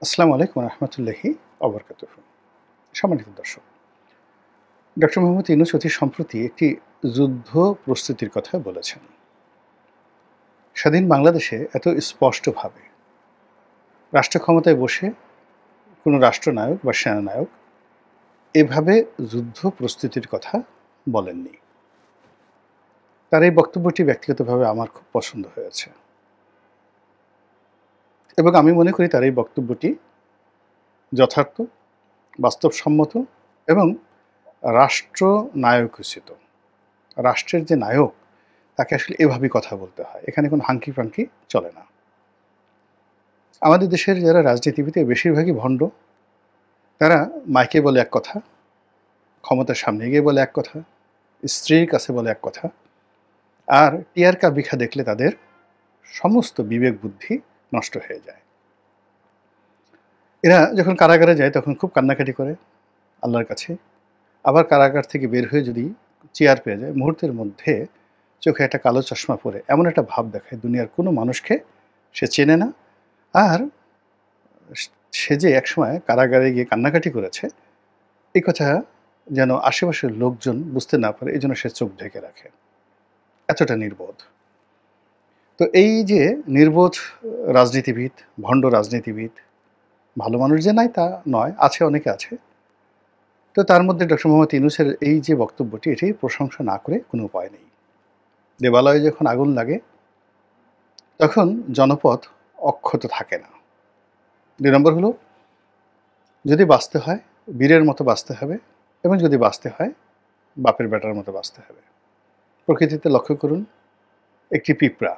আসসালামু আলাইকুম রহমতুল্লাহি অবরকাতুহ। সম্মানিত দর্শক, ডক্টর মোহাম্মদ ইউনূস অতি সম্প্রতি একটি যুদ্ধ প্রস্তুতির কথা বলেছেন। স্বাধীন বাংলাদেশে এত স্পষ্টভাবে রাষ্ট্র ক্ষমতায় বসে কোনো রাষ্ট্রনায়ক বা সেনানায়ক এভাবে যুদ্ধ প্রস্তুতির কথা বলেননি। তার এই বক্তব্যটি ব্যক্তিগতভাবে আমার খুব পছন্দ হয়েছে এবং আমি মনে করি তার এই বক্তব্যটি যথার্থ, বাস্তবসম্মত এবং রাষ্ট্রনায়কোচিত। রাষ্ট্রের যে নায়ক তাকে আসলে এভাবেই কথা বলতে হয়। এখানে কোনো হাঙ্কি-পাঙ্কি চলে না। আমাদের দেশের যারা রাজনীতিবিদ বেশিরভাগই ভণ্ড। তারা মাইকে বলে এক কথা, ক্ষমতার সামনে গিয়ে বলে এক কথা, স্ত্রীর কাছে বলে এক কথা, আর টিয়ার বিখা দেখলে তাদের সমস্ত বিবেক বুদ্ধি নষ্ট হয়ে যায়। এরা যখন কারাগারে যায় তখন খুব কান্নাকাটি করে আল্লাহর কাছে। আবার কারাগার থেকে বের হয়ে যদি চেয়ার পেয়ে যায়, মুহূর্তের মধ্যে চোখে একটা কালো চশমা পরে এমন একটা ভাব দেখায় দুনিয়ার কোনো মানুষকে সে চেনে না। আর সে যে একসময় কারাগারে গিয়ে কান্নাকাটি করেছে এই কথা যেন আশেপাশের লোকজন বুঝতে না পারে, এই জন্য সে চোখ ঢেকে রাখে। এতটা নির্বোধ। তো এই যে নির্বোধ রাজনীতিবিদ, ভণ্ড রাজনীতিবিদ, ভালো মানুষ যে নাই তা নয়, আছে, অনেকে আছে। তো তার মধ্যে ডক্টর মোহাম্মদ ইউনূসের এই যে বক্তব্যটি, এটি প্রশংসা না করে কোনো উপায় নেই। দেবালয়ে যখন আগুন লাগে তখন জনপদ অক্ষত থাকে না। ২ নম্বর হলো, যদি বাঁচতে হয় বীরের মতো বাঁচতে হবে এবং যদি বাঁচতে হয় বাপের বেটার মতো বাঁচতে হবে। প্রকৃতিতে লক্ষ্য করুন, একটি পিঁপড়া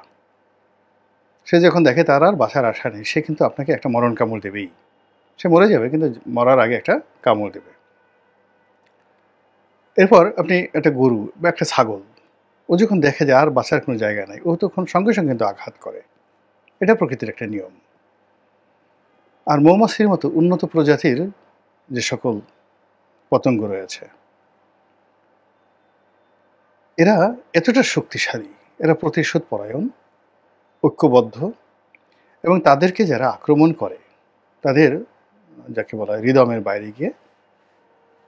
সে যখন দেখে তার আর বাঁচার আশা নেই, সে কিন্তু আপনাকে একটা মরণ কামড় দেবেই। সে মরে যাবে কিন্তু মরার আগে একটা কামড় দেবে। এরপর আপনি একটা গরু বা একটা ছাগল, ও যখন দেখে যে আর বাঁচার কোনো জায়গা নেই, ও তখন সঙ্গে সঙ্গে কিন্তু আঘাত করে। এটা প্রকৃতির একটা নিয়ম। আর মৌমাছির মতো উন্নত প্রজাতির যে সকল পতঙ্গ রয়েছে, এরা এতটা শক্তিশালী, এরা প্রতিশোধ পরায়ণ, ঐক্যবদ্ধ এবং তাদেরকে যারা আক্রমণ করে তাদের, যাকে বলা হয় হৃদমের বাইরে গিয়ে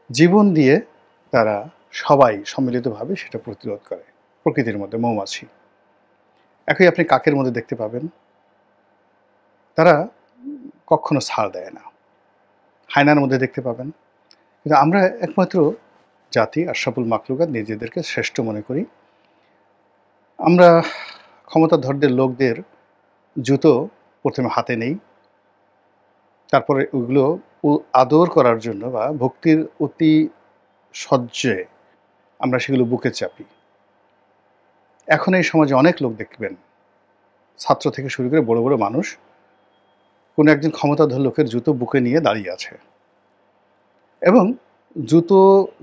জীবন দিয়ে তারা সবাই সম্মিলিতভাবে সেটা প্রতিরোধ করে। প্রকৃতির মধ্যে মৌমাছি একই আপনি কাকের মধ্যে দেখতে পাবেন, তারা কখনো ছাড় দেয় না। হায়নার মধ্যে দেখতে পাবেন। কিন্তু আমরা একমাত্র জাতি, আশরাফুল মাখলুকাত, নিজেদেরকে শ্রেষ্ঠ মনে করি। আমরা ক্ষমতাধরদের লোকদের জুতো প্রথমে হাতে নেই, তারপরে ওইগুলো আদর করার জন্য বা ভক্তির অতি সহ্যে আমরা সেগুলো বুকে চাপি। এখন এই সমাজে অনেক লোক দেখবেন, ছাত্র থেকে শুরু করে বড় বড় মানুষ, কোনো একজন ক্ষমতাধর লোকের জুতো বুকে নিয়ে দাঁড়িয়ে আছে এবং জুতো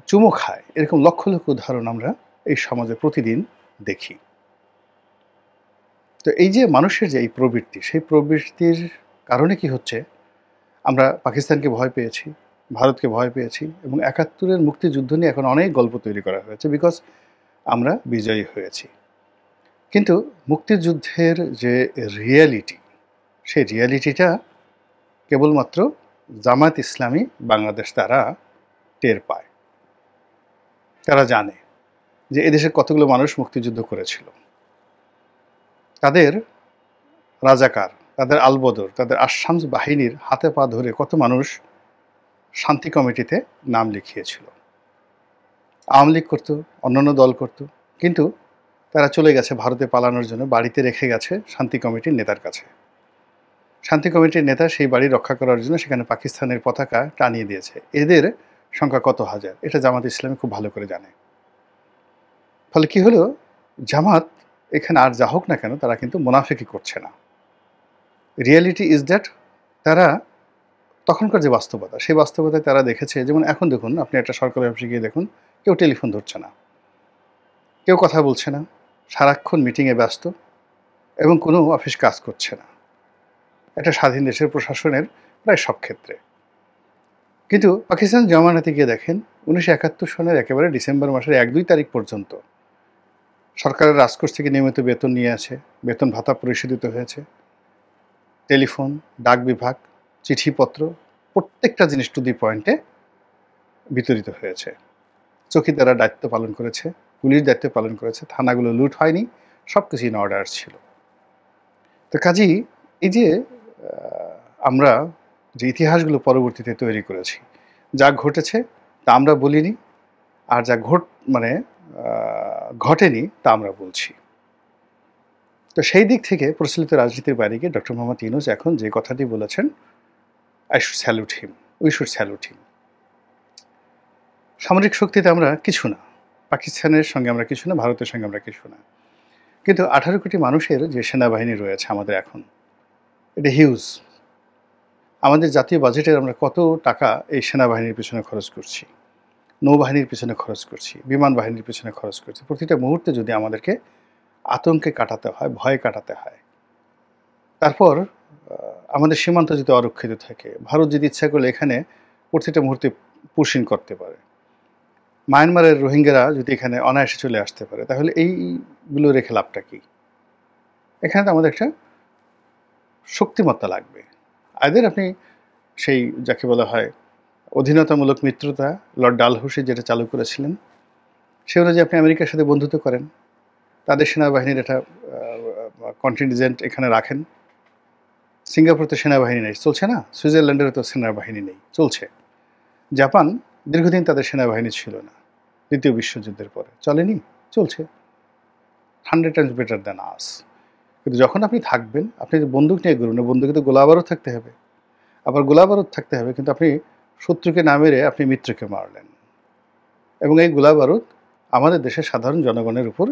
চুমো খায়। এরকম লক্ষ লক্ষ উদাহরণ আমরা এই সমাজে প্রতিদিন দেখি। তো এই যে মানুষের যে এই প্রবৃত্তি, সেই প্রবৃত্তির কারণে কি হচ্ছে, আমরা পাকিস্তানকে ভয় পেয়েছি, ভারতকে ভয় পেয়েছি এবং ৭১-এর মুক্তিযুদ্ধ নিয়ে এখন অনেক গল্প তৈরি করা হয়েছে, বিকজ আমরা বিজয়ী হয়েছি। কিন্তু মুক্তিযুদ্ধের যে রিয়ালিটি, সেই রিয়ালিটিটা কেবলমাত্র জামায়াত ইসলামী বাংলাদেশ তারা টের পায়। তারা জানে যে এদেশে কতগুলো মানুষ মুক্তিযুদ্ধ করেছিল, তাদের রাজাকার, তাদের আলবদর, তাদের আশামস বাহিনীর হাতে পা ধরে কত মানুষ শান্তি কমিটিতে নাম লিখিয়েছিল। আওয়ামী লীগ করতো, অন্যান্য দল করতো, কিন্তু তারা চলে গেছে ভারতে পালানোর জন্য, বাড়িতে রেখে গেছে শান্তি কমিটির নেতার কাছে। শান্তি কমিটির নেতা সেই বাড়ি রক্ষা করার জন্য সেখানে পাকিস্তানের পতাকা টানিয়ে দিয়েছে। এদের সংখ্যা কত হাজার, এটা জামাত ইসলামী খুব ভালো করে জানে। ফলে কি হলো, জামাত এখানে আর যা হোক না কেন তারা কিন্তু মুনাফিকি করছে না। রিয়ালিটি ইজ দ্যাট, তারা তখনকার যে বাস্তবতা, সেই বাস্তবতায় তারা দেখেছে, যেমন এখন দেখুন, আপনি একটা সরকারি অফিসে গিয়ে দেখুন, কেউ টেলিফোন ধরছে না, কেউ কথা বলছে না, সারাক্ষণ মিটিংয়ে ব্যস্ত এবং কোনো অফিস কাজ করছে না। একটা স্বাধীন দেশের প্রশাসনের প্রায় সব ক্ষেত্রে। কিন্তু পাকিস্তান জমানাতে গিয়ে দেখেন, ১৯৭১ সনের একেবারে ডিসেম্বর মাসের ১-২ তারিখ পর্যন্ত সরকারের রাজকোষ থেকে নিয়মিত বেতন নিয়ে আছে, বেতন ভাতা পরিশোধিত হয়েছে, টেলিফোন, ডাক বিভাগ চিঠিপত্র প্রত্যেকটা জিনিস টু দি পয়েন্টে বিতরিত হয়েছে। চৌকিদাররা দায়িত্ব পালন করেছে, পুলিশ দায়িত্ব পালন করেছে, থানাগুলো লুট হয়নি, সব কিছু ইন অর্ডার ছিল। তো কাজেই এই যে আমরা যে ইতিহাসগুলো পরবর্তীতে তৈরি করেছি, যা ঘটেছে তা আমরা বলিনি, আর যা মানে ঘটেনি তা আমরা বলছি। তো সেই দিক থেকে প্রচলিত রাজনীতির বাইরে গিয়ে ডক্টর মোহাম্মদ ইউনূস এখন যে কথাটি বলেছেন, I should salute him, we should salute him. সামরিক শক্তিতে আমরা কিছু না, পাকিস্তানের সঙ্গে আমরা কিছু না, ভারতের সঙ্গে আমরা কিছু না, কিন্তু 18 কোটি মানুষের যে সেনাবাহিনী রয়েছে আমাদের এখন, এটা হিউজ। আমাদের জাতীয় বাজেটের আমরা কত টাকা এই সেনাবাহিনীর পিছনে খরচ করছি, নৌবাহিনীর পিছনে খরচ করছি, বিমান বাহিনীর পিছনে খরচ করছি। প্রতিটা মুহূর্তে যদি আমাদেরকে আতঙ্কে কাটাতে হয়, ভয়ে কাটাতে হয়, তারপর আমাদের সীমান্ত যদি অরক্ষিত থাকে, ভারত যদি ইচ্ছা করলে এখানে প্রতিটা মুহূর্তে পুশিং করতে পারে, মায়ানমারের রোহিঙ্গারা যদি এখানে অনায়াসে চলে আসতে পারে, তাহলে এইগুলো রেখে লাভটা কি? এখানে তো আমাদের একটা শক্তিমত্তা লাগবে। আইদার আপনি সেই যাকে বলা হয় অধীনতামূলক মিত্রতা, লর্ড ডালহৌসি যেটা চালু করেছিলেন, সে অনুযায়ী আপনি আমেরিকার সাথে বন্ধুত্ব করেন, তাদের সেনাবাহিনীর একটা কন্টিনজেন্ট এখানে রাখেন। সিঙ্গাপুর তো সেনাবাহিনী নেই, চলছে না। সুইজারল্যান্ডেরও তো সেনাবাহিনী নেই, চলছে। জাপান দীর্ঘদিন তাদের সেনাবাহিনী ছিল না, দ্বিতীয় বিশ্বযুদ্ধের পরে চলেনি, চলছে। 100 টাইমস বেটার দ্যান আস। কিন্তু যখন আপনি থাকবেন, আপনি বন্দুক নিয়ে ঘুরবেন না, বন্দুকে তো গোলাবারুদ থাকতে হবে, আবার গোলাবারুদ থাকতে হবে, কিন্তু আপনি শত্রুকে না মেরে আপনি মিত্রকে মারলেন, এবং এই গোলাবারুদ আমাদের দেশের সাধারণ জনগণের উপর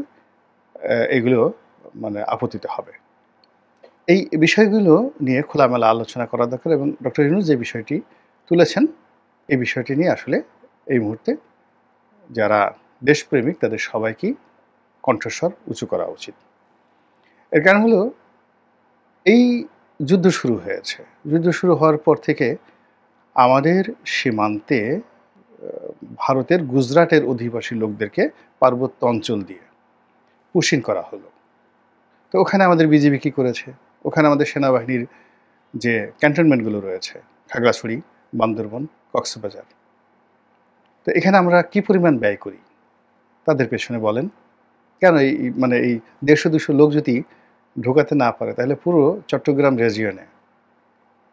এগুলো মানে আপতিত হবে। এই বিষয়গুলো নিয়ে খোলামেলা আলোচনা করা দরকার, এবং ডক্টর ইউনূস যে বিষয়টি তুলেছেন, এই বিষয়টি নিয়ে আসলে এই মুহূর্তে যারা দেশপ্রেমিক তাদের সবাইকেই কণ্ঠস্বর উঁচু করা উচিত। এর কারণ হলো, এই যুদ্ধ শুরু হয়েছে, যুদ্ধ শুরু হওয়ার পর থেকে আমাদের সীমান্তে ভারতের গুজরাটের অধিবাসী লোকদেরকে পার্বত্য অঞ্চল দিয়ে পুশিং করা হলো। তো ওখানে আমাদের বিজিবি কী করেছে? ওখানে আমাদের সেনাবাহিনীর যে ক্যান্টনমেন্টগুলো রয়েছে, খাগড়াছড়ি, বান্দরবন, কক্সবাজার, তো এখানে আমরা কি পরিমাণ ব্যয় করি তাদের পেছনে বলেন? কেন এই মানে এই 150-200 লোক যদি ঢোকাতে না পারে, তাহলে পুরো চট্টগ্রাম রিজিয়নে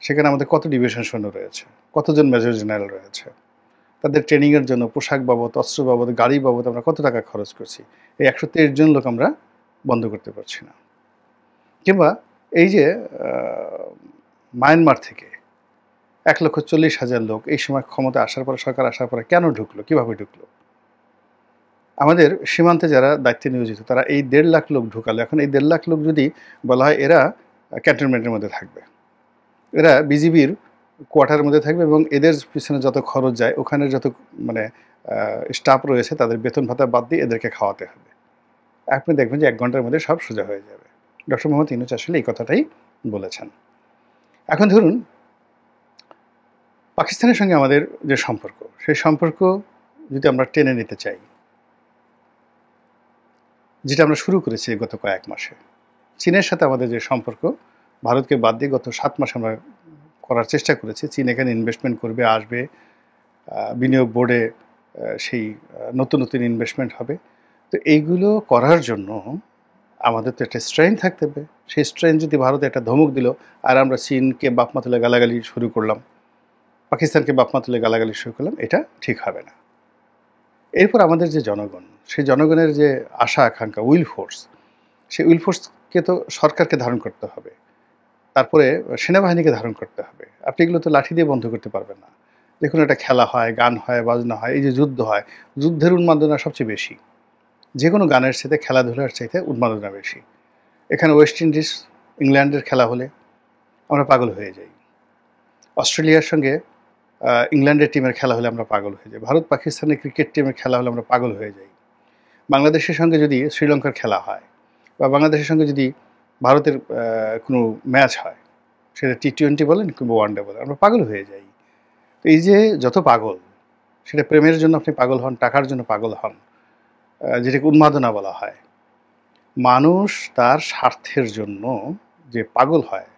সেখানে আমাদের কত ডিভিশন সৈন্য রয়েছে, কতজন মেজর জেনারেল রয়েছে, তাদের ট্রেনিংয়ের জন্য পোশাক বাবদ, অস্ত্র বাবদ, গাড়ি বাবদ আমরা কত টাকা খরচ করছি? এই 123 জন লোক আমরা বন্ধ করতে পারছি না। কিংবা এই যে মায়ানমার থেকে 1,40,000 লোক এই সময় ক্ষমতা আসার পরে, সরকার আসার পরে কেন ঢুকলো, কীভাবে ঢুকলো? আমাদের সীমান্তে যারা দায়িত্বে নিয়োজিত তারা এই 1.5 লাখ লোক ঢুকালো। এখন এই 1.5 লাখ লোক যদি বলা হয় এরা ক্যান্টনমেন্টের মধ্যে থাকবে, এরা বিজিবির কোয়ার্টারের মধ্যে থাকবে, এবং এদের পিছনে যত খরচ যায়, ওখানের যত মানে স্টাফ রয়েছে তাদের বেতন ভাতা বাদ দিয়ে এদেরকে খাওয়াতে হবে। আপনি দেখবেন যে 1 ঘন্টার মধ্যে সব সোজা হয়ে যাবে। ডক্টর মোহাম্মদ ইউনূস আসলে এই কথাটাই বলেছেন। এখন ধরুন, পাকিস্তানের সঙ্গে আমাদের যে সম্পর্ক, সেই সম্পর্ক যদি আমরা টেনে নিতে চাই, যেটা আমরা শুরু করেছি গত কয়েক মাসে, চীনের সাথে আমাদের যে সম্পর্ক, ভারতকে বাদ দিয়ে গত 7 মাস আমরা করার চেষ্টা করেছি। চীন এখানে ইনভেস্টমেন্ট করবে, আসবে, বিনিয়োগ বোর্ডে সেই নতুন নতুন ইনভেস্টমেন্ট হবে। তো এইগুলো করার জন্য আমাদের তো একটা স্ট্রেংথ থাকতে হবে। সেই স্ট্রেংথ যদি ভারত একটা ধমক দিল আর আমরা চীনকে বাপমা তুলে গালাগালি শুরু করলাম, পাকিস্তানকে বাপমা তুলে গালাগালি শুরু করলাম, এটা ঠিক হবে না। এরপর আমাদের যে জনগণ, সেই জনগণের যে আশা আকাঙ্ক্ষা, উইল ফোর্স, সেই উইল ফোর্সকে তো সরকারকে ধারণ করতে হবে, তারপরে সেনাবাহিনীকে ধারণ করতে হবে। আপনি এগুলো তো লাঠি দিয়ে বন্ধ করতে পারবেন না। দেখুন, একটা খেলা হয়, গান হয়, বাজনা হয়, এই যে যুদ্ধ হয়, যুদ্ধের উন্মাদনা সবচেয়ে বেশি। যে কোনো গানের চাইতে খেলাধুলার চাইতে উন্মাদনা বেশি। এখানে ওয়েস্ট ইন্ডিজ ইংল্যান্ডের খেলা হলে আমরা পাগল হয়ে যাই, অস্ট্রেলিয়ার সঙ্গে ইংল্যান্ডের টিমের খেলা হলে আমরা পাগল হয়ে যাই, ভারত পাকিস্তানের ক্রিকেট টিমের খেলা হলে আমরা পাগল হয়ে যাই, বাংলাদেশের সঙ্গে যদি শ্রীলঙ্কার খেলা হয়, বা বাংলাদেশের সঙ্গে যদি ভারতের কোনো ম্যাচ হয়, সেটা T20 বলেন কিংবা ওয়ানডে বলেন, আমরা পাগল হয়ে যাই। তো এই যে যত পাগল, সেটা প্রেমের জন্য আপনি পাগল হন, টাকার জন্য পাগল হন, যেটাকে উন্মাদনা বলা হয়। মানুষ তার স্বার্থের জন্য যে পাগল হয়,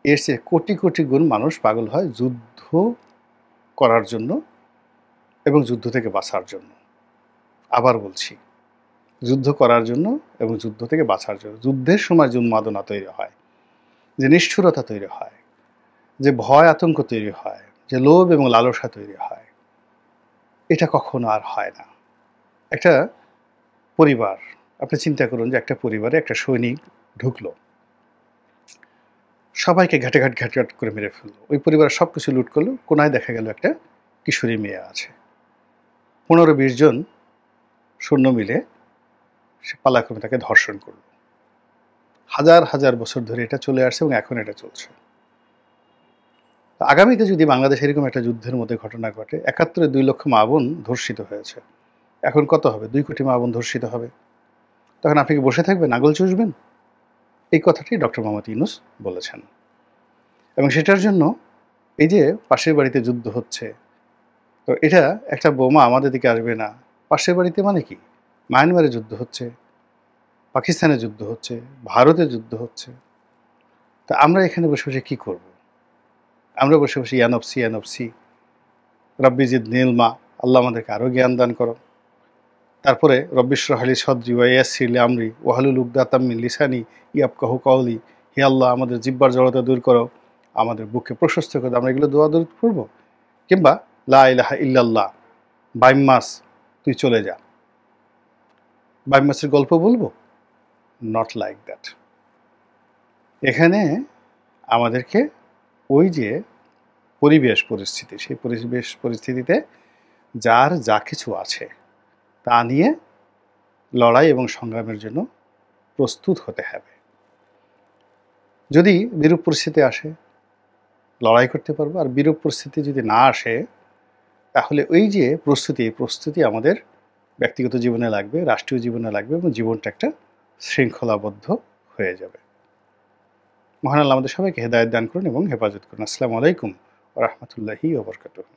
এর চেয়ে কোটি কোটি গুণ মানুষ পাগল হয় যুদ্ধ করার জন্য এবং যুদ্ধ থেকে বাঁচার জন্য। আবার বলছি, যুদ্ধ করার জন্য এবং যুদ্ধ থেকে বাঁচার জন্য। যুদ্ধের সময় যে উন্মাদনা তৈরি হয়, যে নিষ্ঠুরতা তৈরি হয়, যে ভয় আতঙ্ক তৈরি হয়, যে লোভ এবং লালসা তৈরি হয়, এটা কখনো আর হয় না। একটা পরিবার, আপনি চিন্তা করুন যে একটা পরিবারে একটা সৈনিক ঢুকলো, সবাইকে ঘাটে ঘাট করে মেরে ফেললো, ওই পরিবারের সব কিছু লুট করলো, কোনায় দেখা গেল একটা কিশোরী মেয়ে আছে, 15-20 জন সৈন্য মিলে সে পালাক্রমে তাকে ধর্ষণ করলো। হাজার হাজার বছর ধরে এটা চলে আসছে এবং এখন এটা চলছে। আগামীতে যদি বাংলাদেশে এরকম একটা যুদ্ধের মধ্যে ঘটনা ঘটে, 71-এ 2 লক্ষ মা বোন ধর্ষিত হয়েছে, এখন কত হবে? 2 কোটি মা বোন ধর্ষিত হবে। তখন আপনি কি বসে থাকবেন, আঙুল চুষবেন? এই কথাটি ডক্টর মোহাম্মদ ইউনূস বলেছেন। এবং সেটার জন্য এই যে পাশের বাড়িতে যুদ্ধ হচ্ছে, তো এটা একটা বোমা আমাদের দিকে আসবে না, পাশের বাড়িতে মানে কি? মায়ানমারে যুদ্ধ হচ্ছে, পাকিস্তানে যুদ্ধ হচ্ছে, ভারতে যুদ্ধ হচ্ছে। তা আমরা এখানে বসে বসে কি করব? আমরা বসে বসে ইয়ানফসি ইয়ানফসি রব্বি জিদনিল মা, আল্লাহ আমাদেরকে আরও জ্ঞান দান করো। তারপরে রব্বি ইশরাহ লি সদরি ওয়া ইয়াসসির লি আমরি ওয়াহলুল উকদাতাম মিন লিসানি ইয়াফকাহু কাওলি। হে আল্লাহ, আমাদের জিহ্বার জড়তা দূর করো, আমাদের বুককে প্রশস্ত করে দাও। আমরা এগুলো দোয়া দরুদ পড়ব? কিংবা লা ইলাহা ইল্লাল্লাহ, বাইম মাস তুই চলে যা, বাইম মাসের গল্প বলবো? Not like that. এখানে আমাদেরকে ওই যে পরিবেশ পরিস্থিতি, সেই পরিবেশ পরিস্থিতিতে যার যা কিছু আছে তা নিয়ে লড়াই এবং সংগ্রামের জন্য প্রস্তুত হতে হবে। যদি বিরূপ পরিস্থিতি আসে, লড়াই করতে পারবো। আর বিরূপ পরিস্থিতি যদি না আসে, তাহলে ওই যে প্রস্তুতি, এই প্রস্তুতি আমাদের ব্যক্তিগত জীবনে লাগবে, রাষ্ট্রীয় জীবনে লাগবে এবং জীবনটা একটা শৃঙ্খলাবদ্ধ হয়ে যাবে। মহান আল্লাহ আমাদের সবাইকে হেদায়েত দান করুন এবং হেফাজত করুন। আসসালামু আলাইকুম ওয়া রাহমাতুল্লাহি ওয়া বারাকাতুহু।